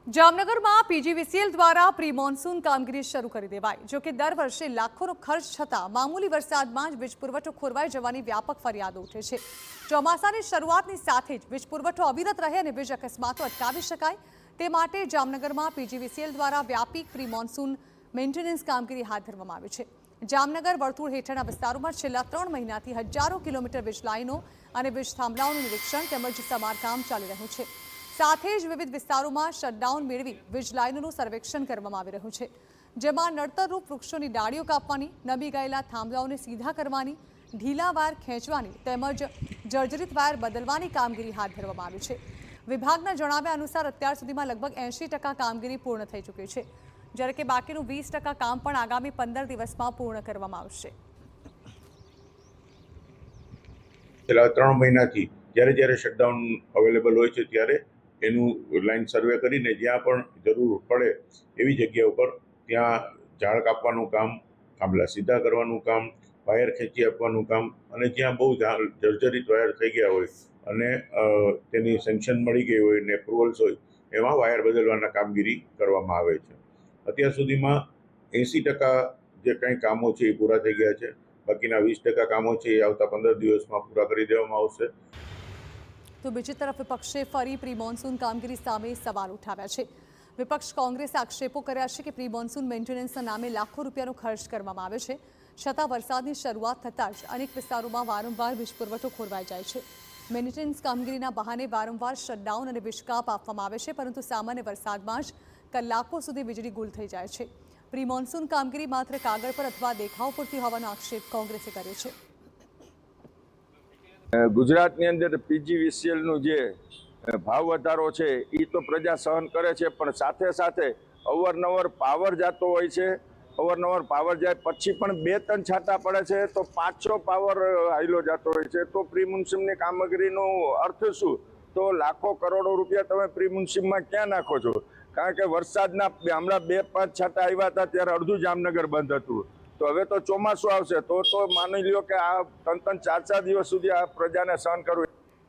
જામનગરમાં પીજીવીસીએલ દ્વારા pre monsoon કામગીરી શરૂ કરી દેવાઈ। જો કે દર વર્ષે લાખોનો ખર્ચ છતાં મામૂલી વરસાદમાં જ વીજ પુરવઠો ખોરવાઈ જવાની વ્યાપક ફરિયાદો ઉઠે છે। ચોમાસાની શરૂઆતની સાથે જ વીજ પુરવઠો અવિરત રહે અને વીજ અકસ્માતો અટકાવી શકાય તે માટે જામનગરમાં પીજીવીસીએલ દ્વારા વ્યાપક પ્રી મોન્સૂન મેન્ટેનન્સ કામગીરી હાથ ધરવામાં આવી છે। જામનગર વર્તુળ હેઠળના વિસ્તારોમાં છેલ્લા 3 મહિનાથી હજારો કિલોમીટર વીજ લાઇનો અને વીજ થાંભલાઓનું નિરીક્ષણ તેમજ સમારકામ ચાલી રહ્યું છે। સાથે જ વિવિધ વિસ્તારોમાં શટડાઉન મેળવી વીજ લાઇનોનું સર્વેક્ષણ કરવામાં આવી રહ્યું છે, જેમાં નડતરરૂપ વૃક્ષોની ડાળીઓ કાપવાની, નમી ગયેલા થાંભલાઓને સીધા કરવાની, ઢીલા વાયર ખેંચવાની તેમજ જર્જરિત વાયર બદલવાની કામગીરી હાથ ધરવામાં આવી છે। વિભાગના જણાવ્યા અનુસાર અત્યાર સુધીમાં લગભગ 80% કામગીરી પૂર્ણ થઈ ચૂકી છે, જ્યારે કે બાકીનું 20% કામ પણ આગામી 15 દિવસમાં પૂર્ણ કરવામાં આવશે। છેલ્લા 3 મહિનાથી જ્યારે શટડાઉન અવેલેબલ હોય છે ત્યારે એનું લાઈન સર્વે કરીને જ્યાં પણ જરૂર પડે એવી જગ્યા ઉપર ત્યાં ઝાડ કાપવાનું કામ, થાંભલા સીધા કરવાનું કામ, વાયર ખેંચી આપવાનું કામ અને જ્યાં બહુ જર્જરિત વાયર થઈ ગયા હોય અને તેની સેન્કશન મળી ગઈ હોય ને એપ્રુવલ્સ હોય એમાં વાયર બદલવાના કામગીરી કરવામાં આવે છે। અત્યાર સુધીમાં 80% જે કંઈ કામો છે એ પૂરા થઈ ગયા છે। બાકીના 20% કામો છે એ આવતા 15 દિવસમાં પૂરા કરી દેવામાં આવશે। તો બીજી તરફ વિપક્ષે ફરી પ્રી મોન્સૂન કામગીરી સામે સવાલ ઉઠાવ્યા છે। વિપક્ષ કોંગ્રેસે આક્ષેપો કર્યા છે કે પ્રી મોન્સૂન મેન્ટેનન્સના નામે લાખો રૂપિયાનો ખર્ચ કરવામાં આવે છે, છતાં વરસાદની શરૂઆત થતાં જ અનેક વિસ્તારોમાં વારંવાર વીજ પુરવઠો ખોરવાઈ જાય છે। મેન્ટેનન્સ કામગીરીના બહાને વારંવાર શટડાઉન અને વીજ કાપ આપવામાં આવે છે, પરંતુ સામાન્ય વરસાદમાં જ કલાકો સુધી વીજળી ગુલ થઈ જાય છે। પ્રી મોન્સૂન કામગીરી માત્ર કાગળ પર અથવા દેખાવ પૂરતી હોવાનો આક્ષેપ કોંગ્રેસે કર્યો છે। ગુજરાતની અંદર પીજીવીસીએલનું જે ભાવ વધારો છે એ તો પ્રજા સહન કરે છે, પણ સાથે સાથે અવારનવાર પાવર જતો હોય છે। અવારનવાર પાવર જાય પછી પણ 2-3 છાંટા પડે છે તો 500 પાવર હાઈલો જતો હોય છે। તો પ્રી મોન્સૂનની કામગીરીનો અર્થ શું? તો લાખો કરોડો રૂપિયા તમે પ્રી મોન્સૂનમાં ક્યાં નાખો છો? કારણ કે વરસાદના હમણાં 2-5 છાંટા આવ્યા હતા ત્યારે અડધું જામનગર બંધ હતું। તો હવે તો ચોમાસું આવશે તો માની લ્યો કે આ 3-4 દિવસ સુધી આ પ્રજાને સહન કરવું